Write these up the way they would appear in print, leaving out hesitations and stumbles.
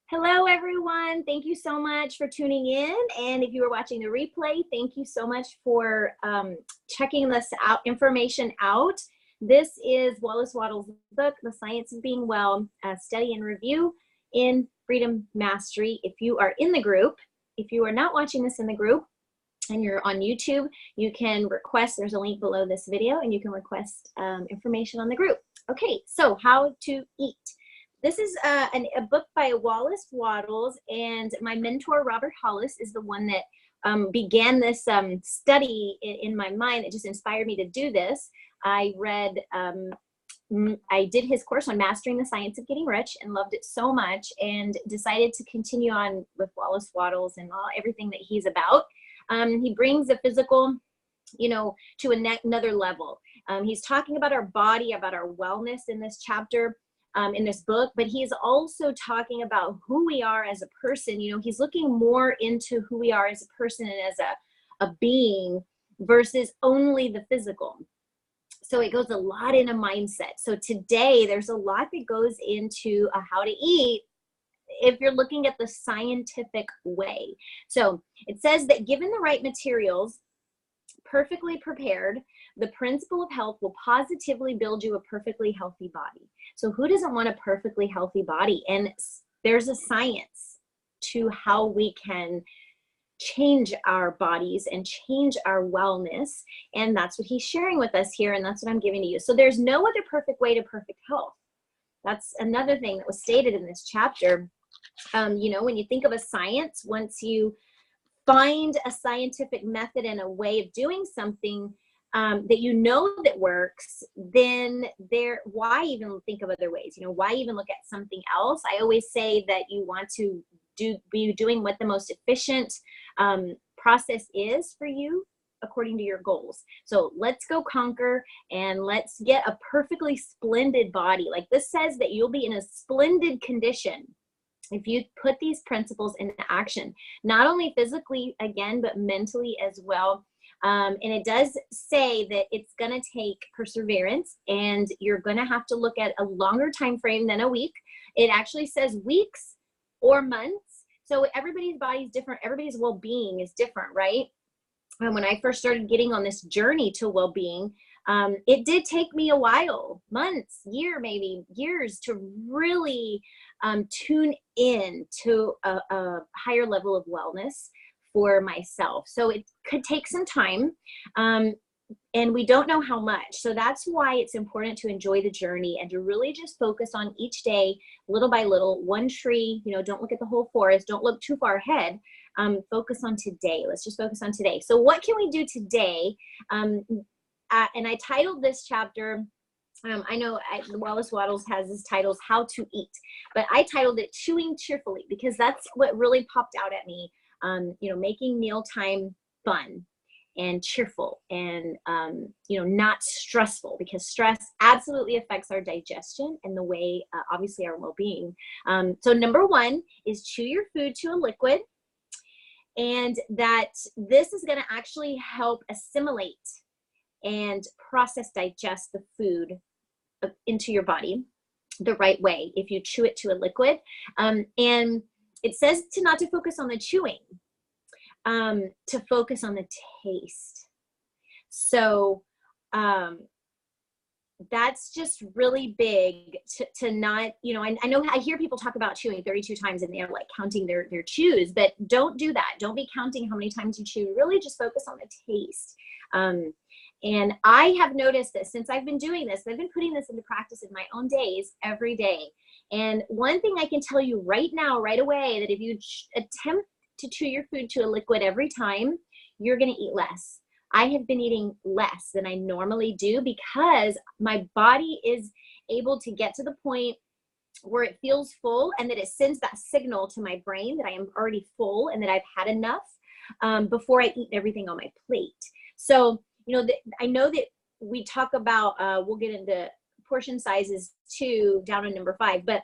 Hello, everyone. Thank you so much for tuning in. And if you are watching the replay, thank you so much for checking this information out. This is Wallace Wattles' book, The Science of Being Well, Study and Review in Freedom Mastery. If you are in the group, if you are not watching this in the group and you're on YouTube, you can request, there's a link below this video, and you can request information on the group. Okay, so how to eat. This is a book by Wallace Wattles, and my mentor, Robert Hollis, is the one that began this study in my mind that just inspired me to do this. I did his course on Mastering the Science of Getting Rich and loved it so much and decided to continue on with Wallace Wattles and everything that he's about. He brings the physical, to another level. He's talking about our body, about our wellness in this chapter. In this book, but he's also talking about who we are as a person. He's looking more into who we are as a person and as a being versus only the physical. So it goes a lot into mindset. So today there's a lot that goes into how to eat if you're looking at the scientific way. So it says that given the right materials, perfectly prepared, the principle of health will positively build you a perfectly healthy body. So who doesn't want a perfectly healthy body? And there's a science to how we can change our bodies and change our wellness. And that's what he's sharing with us here. And that's what I'm giving to you. So there's no other perfect way to perfect health. That's another thing that was stated in this chapter. When you think of a science, once you find a scientific method and a way of doing something that that works, then why even think of other ways? Why even look at something else? I always say that you want to be doing what the most efficient process is for you according to your goals. So let's go conquer and let's get a perfectly splendid body. Like this says that you'll be in a splendid condition if you put these principles into action, not only physically again, but mentally as well. And it does say that it's going to take perseverance, and you're going to have to look at a longer time frame than a week. It actually says weeks or months. So everybody's body is different. Everybody's well-being is different, right? And when I first started getting on this journey to well-being, it did take me a while, months, maybe years, to really tune in to a higher level of wellness for myself. So it could take some time, and we don't know how much. So that's why it's important to enjoy the journey and to really just focus on each day, little by little, one tree. Don't look at the whole forest. Don't look too far ahead. Focus on today. Let's just focus on today. So what can we do today? And I titled this chapter, I know Wallace Wattles has his titles, How to Eat, but I titled it Chewing Cheerfully because that's what really popped out at me. Making mealtime fun and cheerful and, not stressful, because stress absolutely affects our digestion and the way, obviously, our well-being. So number one is chew your food to a liquid, and that this is going to actually help assimilate and digest the food into your body the right way if you chew it to a liquid. And it says not to focus on the chewing, to focus on the taste. So that's just really big to not, I know I hear people talk about chewing 32 times and they're like counting their chews, but don't do that. Don't be counting how many times you chew. Really just focus on the taste. And I have noticed that since I've been doing this, I've been putting this into practice in my own days every day. And one thing I can tell you right now, right away, that if you attempt to chew your food to a liquid every time, you're going to eat less. I have been eating less than I normally do because my body is able to get to the point where it feels full, and that it sends that signal to my brain that I am already full and that I've had enough before I eat everything on my plate. So, I know that we talk about, we'll get into portion sizes too, down on number 5, but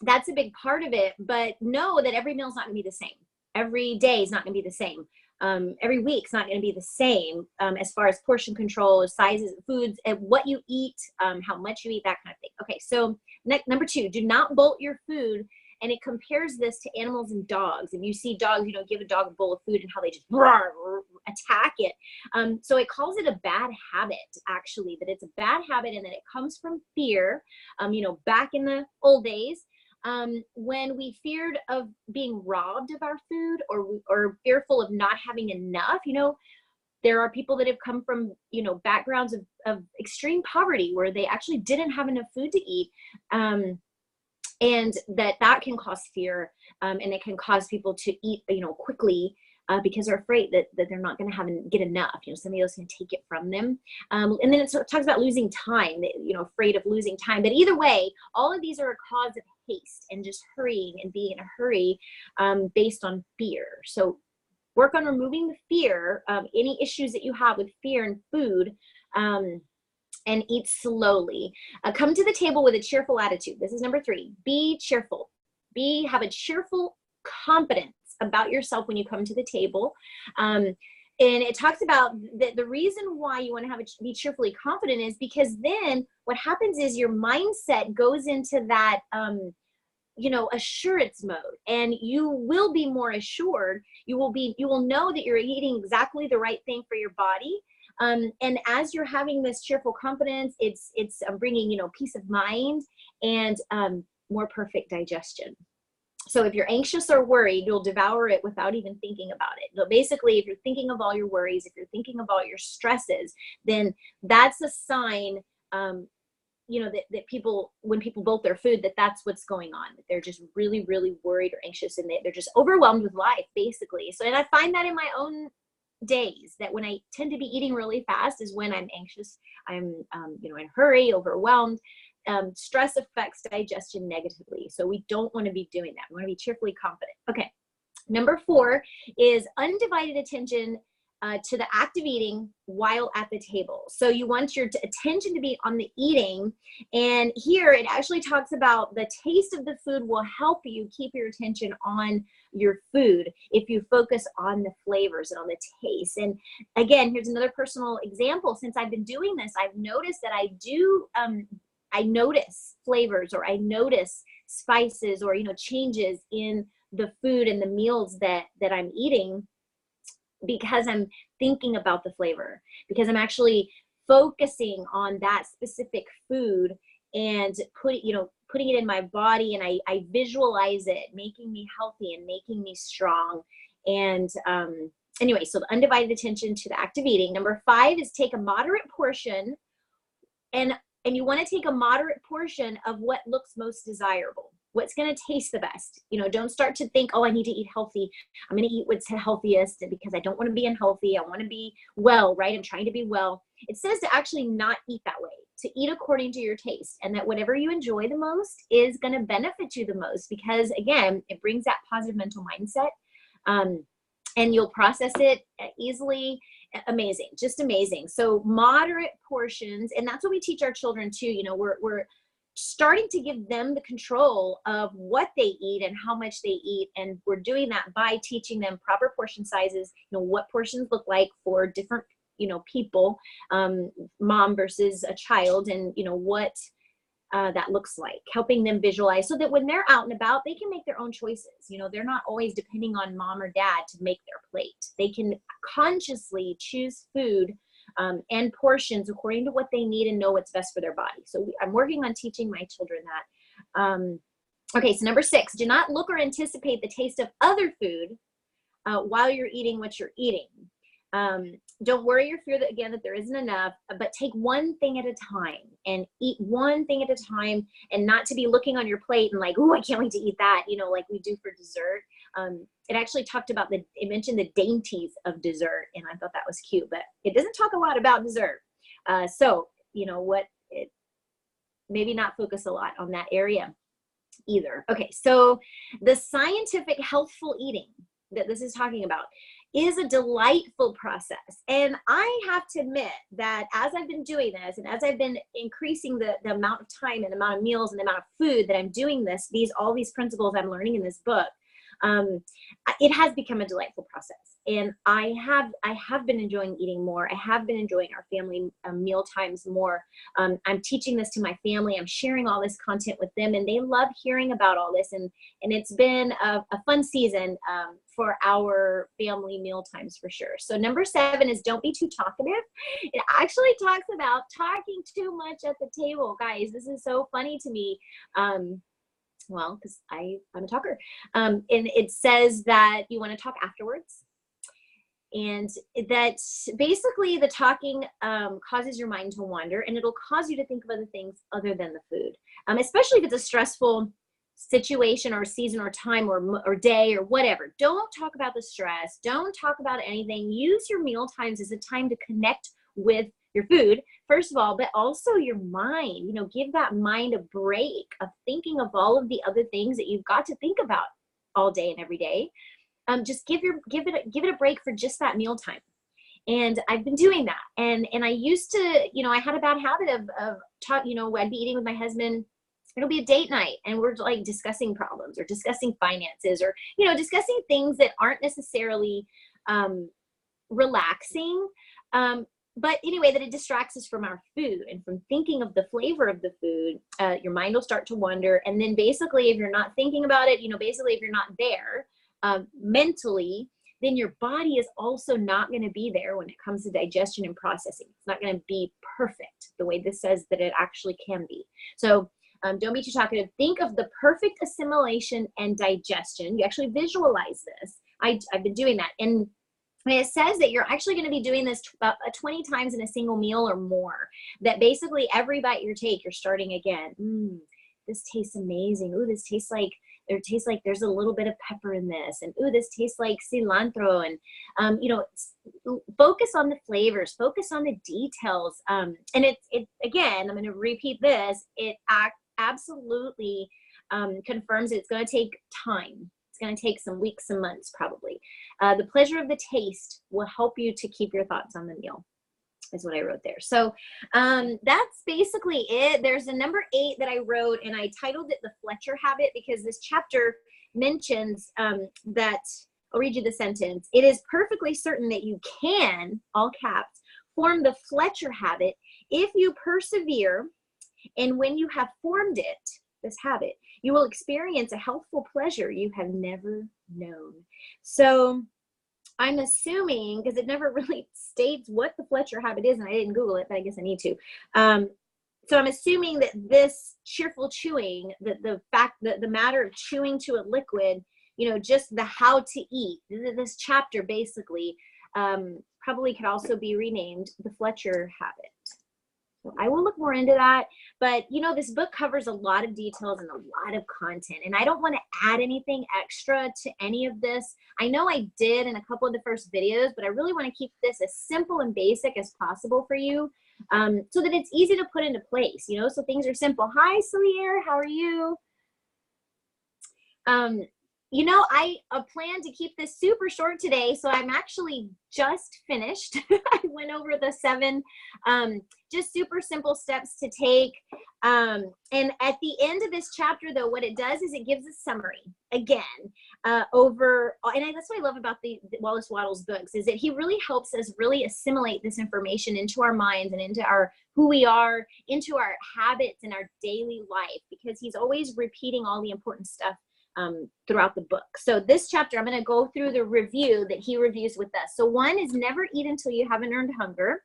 that's a big part of it. But know that every meal is not going to be the same. Every day is not going to be the same. Every week's not going to be the same as far as portion control, sizes, foods, and what you eat, how much you eat, that kind of thing. Okay, so number 2, do not bolt your food and it compares this to animals and dogs. And you see dogs, you know, give a dog a bowl of food and how they just attack it. So it calls it a bad habit, actually, that it's a bad habit and that it comes from fear. You know, back in the old days, when we feared of being robbed of our food, or fearful of not having enough, you know, there are people that have come from, you know, backgrounds of extreme poverty where they actually didn't have enough food to eat. And that can cause fear, and it can cause people to eat, you know, quickly, because they're afraid that they're not going to get enough. You know, somebody else can take it from them. And then it talks about losing time, you know, afraid of losing time. But either way, all of these are a cause of haste and just hurrying and being in a hurry, based on fear. So work on removing the fear, any issues that you have with fear and food, and eat slowly. Come to the table with a cheerful attitude. This is number 3. Be cheerful. Have a cheerful confidence about yourself when you come to the table. And it talks about the reason why you want to be cheerfully confident is because then what happens is your mindset goes into that, you know, assurance mode, and you will be more assured. You will know that you're eating exactly the right thing for your body. And as you're having this cheerful confidence, it's bringing, you know, peace of mind and more perfect digestion. So if you're anxious or worried, you'll devour it without even thinking about it. So basically, if you're thinking of all your worries, if you're thinking of all your stresses, then that's a sign, you know, that people, when people bolt their food, that's what's going on. That they're just really, really worried or anxious, and they're just overwhelmed with life, basically. So, and I find that in my own days, that when I tend to be eating really fast is when I'm anxious, I'm, you know, in a hurry, overwhelmed. Stress affects digestion negatively. So we don't want to be doing that. We want to be cheerfully confident. Okay. Number 4 is undivided attention to the act of eating while at the table. So you want your attention to be on the eating. And here it actually talks about the taste of the food will help you keep your attention on your food if you focus on the flavors and on the taste. And again, here's another personal example. Since I've been doing this, I've noticed that I notice flavors, or I notice spices, or, you know, changes in the food and the meals that I'm eating, because I'm thinking about the flavor, because I'm actually focusing on that specific food and putting it in my body, and I visualize it making me healthy and making me strong. And anyway, so the undivided attention to the act of eating. Number 5 is take a moderate portion, and you want to take a moderate portion of what looks most desirable, what's going to taste the best. You know, don't start to think, oh, I need to eat healthy. I'm going to eat what's healthiest because I don't want to be unhealthy. I want to be well, right? I'm trying to be well. It says to actually not eat that way, to eat according to your taste, and that whatever you enjoy the most is going to benefit you the most, because again, it brings that positive mental mindset, and you'll process it easily. Amazing, just amazing. So moderate portions, and that's what we teach our children too. You know, we're starting to give them the control of what they eat and how much they eat, and we're doing that by teaching them proper portion sizes. You know, what portions look like for different, you know, people, mom versus a child, and you know what that looks like, helping them visualize so that when they're out and about, they can make their own choices. You know, they're not always depending on mom or dad to make their plate. They can consciously choose food and portions according to what they need and know what's best for their body. So I'm working on teaching my children that. Okay, so number 6, do not look or anticipate the taste of other food while you're eating what you're eating. Don't worry or fear that, again, that there isn't enough, but take one thing at a time and eat one thing at a time, and not to be looking on your plate and like, oh, I can't wait to eat that, you know, like we do for dessert. It actually talked about it mentioned the dainties of dessert, and I thought that was cute, but it doesn't talk a lot about dessert. So, you know, maybe not focus a lot on that area either. Okay, so the scientific healthful eating that this is talking about is a delightful process. And I have to admit that as I've been doing this, and as I've been increasing the amount of time and the amount of meals and the amount of food that I'm doing all these principles I'm learning in this book, it has become a delightful process. And I have been enjoying eating more. I have been enjoying our family meal times more. I'm teaching this to my family. I'm sharing all this content with them, and they love hearing about all this. And it's been a fun season for our family meal times for sure. So number 7 is don't be too talkative. It actually talks about talking too much at the table. Guys, this is so funny to me. Well, because I'm a talker. And it says that you want to talk afterwards. And that basically the talking causes your mind to wander, and it'll cause you to think of other things other than the food, especially if it's a stressful situation or season or time or day or whatever. Don't talk about the stress. Don't talk about anything. Use your meal times as a time to connect with your food, first of all, but also your mind. You know, give that mind a break of thinking of all of the other things that you've got to think about all day and every day. Just give it a break for just that meal time. And I've been doing that. And I used to, you know, I had a bad habit of you know, I'd be eating with my husband. It'll be a date night and we're like discussing problems or discussing finances or, you know, discussing things that aren't necessarily relaxing. But anyway, that it distracts us from our food and from thinking of the flavor of the food. Your mind will start to wander. And then basically, if you're not thinking about it, you know, basically if you're not there mentally, then your body is also not going to be there when it comes to digestion and processing. It's not going to be perfect the way this says that it actually can be. So don't be too talkative. Think of the perfect assimilation and digestion. You actually visualize this. I've been doing that. And it says that you're actually going to be doing this about 20 times in a single meal or more. That basically every bite you take, you're starting again. This tastes amazing. Ooh, this tastes like, it tastes like there's a little bit of pepper in this. And ooh, this tastes like cilantro. And, you know, focus on the flavors, focus on the details. And it again, I'm going to repeat this. It absolutely confirms it's going to take time. It's going to take some weeks, some months, probably. The pleasure of the taste will help you to keep your thoughts on the meal, is what I wrote there. So that's basically it. There's a number 8 that I wrote, and I titled it The Fletcher Habit, because this chapter mentions that, I'll read you the sentence. It is perfectly certain that you can, all caps, form the Fletcher habit if you persevere, and when you have formed it, this habit, you will experience a healthful pleasure you have never known. So I'm assuming, because it never really states what the Fletcher habit is, and I didn't Google it, but I guess I need to. So I'm assuming that this cheerful chewing, the fact that the matter of chewing to a liquid, you know, just the how to eat, this chapter basically probably could also be renamed the Fletcher habit. So I will look more into that, but you know, this book covers a lot of details and a lot of content, and I don't want to add anything extra to any of this. I know I did in a couple of the first videos, but I really want to keep this as simple and basic as possible for you, so that it's easy to put into place, you know, so things are simple. Hi, Salier, how are you? You know, I plan to keep this super short today, so I'm actually just finished. I went over the 7 just super simple steps to take. And at the end of this chapter, though, what it does is it gives a summary again over, and that's what I love about the Wallace Wattles books, is that he really helps us really assimilate this information into our minds and into our who we are, into our habits and our daily life, because he's always repeating all the important stuff throughout the book. So this chapter, I'm going to go through the review that he reviews with us. So 1 is never eat until you haven't earned hunger.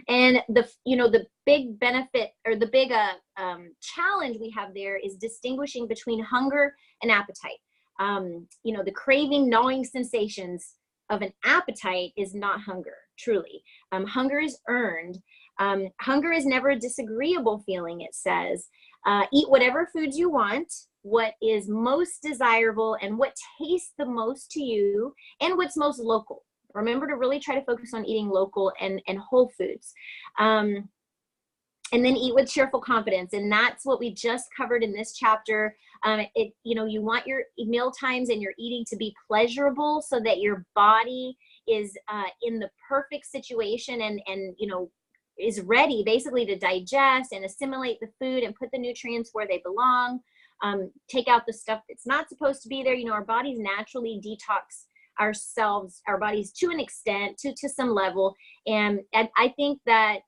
And the big benefit, or the big challenge we have there, is distinguishing between hunger and appetite. You know, the craving, gnawing sensations of an appetite is not hunger, truly. Hunger is earned. Hunger is never a disagreeable feeling, it says. Eat whatever foods you want, what is most desirable, and what tastes the most to you, and what's most local. Remember to really try to focus on eating local and whole foods. And then eat with cheerful confidence. And that's what we just covered in this chapter. You know, you want your meal times and your eating to be pleasurable, so that your body is in the perfect situation and you know, is ready basically to digest and assimilate the food and put the nutrients where they belong. Take out the stuff that's not supposed to be there. You know, our bodies naturally detox ourselves, our bodies to an extent, to some level. And I think that,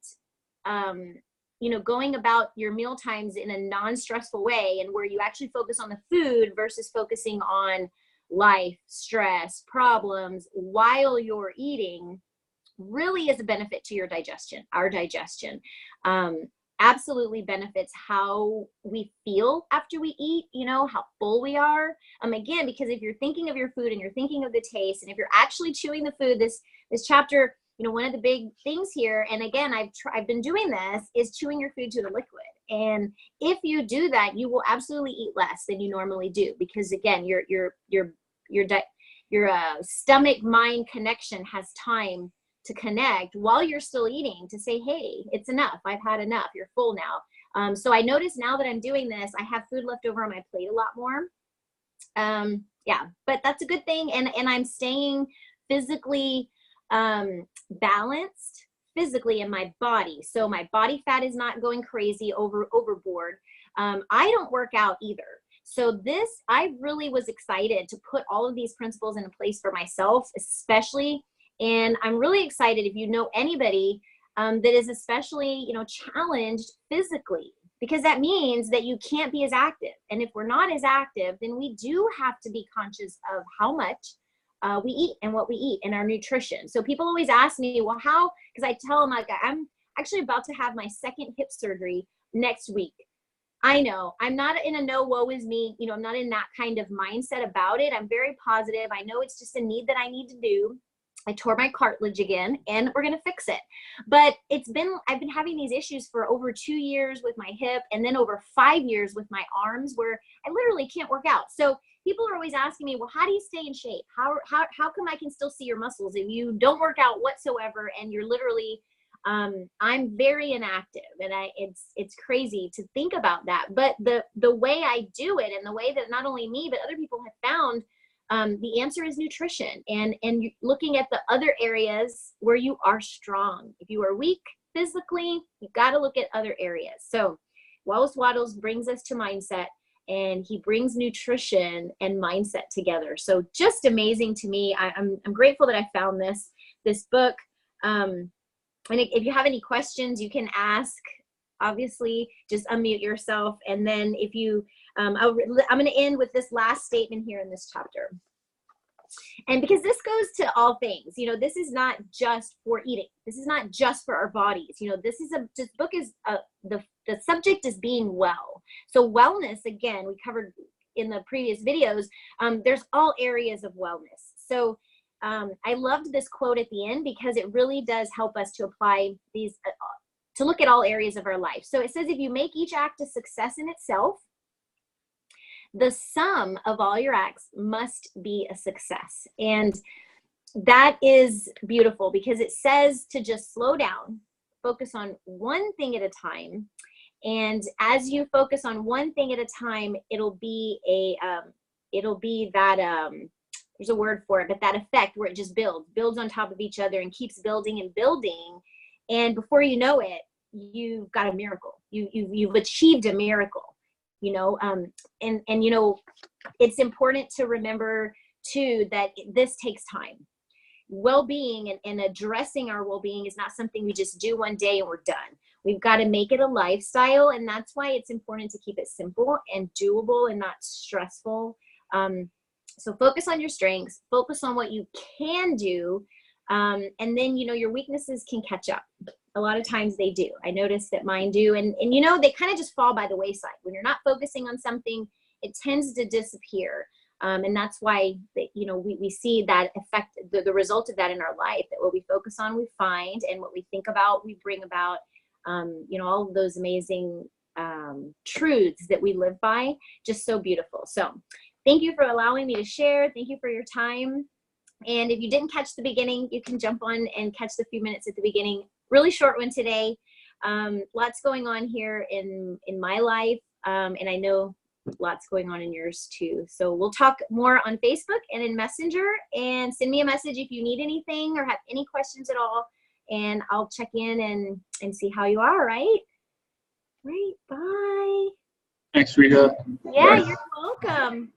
you know, going about your meal times in a non-stressful way, and where you actually focus on the food versus focusing on life, stress, problems while you're eating, really is a benefit to your digestion, our digestion. Absolutely benefits how we feel after we eat, you know, how full we are. Again, because if you're thinking of your food and you're thinking of the taste, and if you're actually chewing the food, this chapter, you know, one of the big things here, and again, I've been doing this, is chewing your food to the liquid. And if you do that, you will absolutely eat less than you normally do, because again, your stomach mind connection has time to connect while you're still eating, to say, hey, it's enough. I've had enough. You're full now. So I notice now that I'm doing this, I have food left over on my plate a lot more. Yeah, but that's a good thing. And I'm staying physically balanced physically in my body. So my body fat is not going crazy overboard. I don't work out either. So I really was excited to put all of these principles into place for myself, especially. And I'm really excited if you know anybody that is especially, you know, challenged physically, because that means that you can't be as active. And if we're not as active, then we do have to be conscious of how much we eat and what we eat and our nutrition. So people always ask me, well, how, because I tell them, like, I'm actually about to have my second hip surgery next week. I know I'm not in a no woe is me, you know, I'm not in that kind of mindset about it. I'm very positive. I know it's just a need that I need to do. I tore my cartilage again, and we're going to fix it. But I've been having these issues for over 2 years with my hip, and then over 5 years with my arms, where I literally can't work out. So people are always asking me, well, how do you stay in shape? How come I can still see your muscles if you don't work out whatsoever, and you're literally, I'm very inactive, and it's crazy to think about that. But the way I do it, and the way that not only me, but other people have found, the answer is nutrition, and looking at the other areas where you are strong. If you are weak physically, you got to look at other areas. So Wallace Wattles brings us to mindset, and he brings nutrition and mindset together. So just amazing to me. I'm grateful that I found this book. And if you have any questions, you can ask. Obviously, just unmute yourself. And then if you, I'm going to end with this last statement here in this chapter. And because this goes to all things, you know, this is not just for eating. This is not just for our bodies. You know, this book is, the subject is being well. So wellness, again, we covered in the previous videos, there's all areas of wellness. So I loved this quote at the end, because it really does help us to apply these, to look at all areas of our life. So it says, if you make each act a success in itself, the sum of all your acts must be a success. And that is beautiful, because it says to just slow down, focus on one thing at a time. And as you focus on one thing at a time, it'll be that, there's a word for it, but that effect where it just builds on top of each other and keeps building and building. And before you know it, you've got a miracle. You've achieved a miracle. You know, and you know, it's important to remember too that this takes time. Well-being and addressing our well-being is not something we just do one day and we're done. We've got to make it a lifestyle, and that's why it's important to keep it simple and doable and not stressful. So focus on your strengths, focus on what you can do, and then, you know, your weaknesses can catch up. A lot of times they do. I notice that mine do. And you know, they kind of just fall by the wayside. When you're not focusing on something, it tends to disappear. And that's why, you know, we see that effect, the result of that in our life, that what we focus on, we find, and what we think about, we bring about, you know, all of those amazing truths that we live by. Just so beautiful. So thank you for allowing me to share. Thank you for your time. And if you didn't catch the beginning, you can jump on and catch the few minutes at the beginning. Really short one today. Lots going on here in my life, and I know lots going on in yours too. So we'll talk more on Facebook and in Messenger, and send me a message if you need anything or have any questions at all, and I'll check in and see how you are. Right? Right. Bye. Thanks, Rita. Yeah, you're welcome.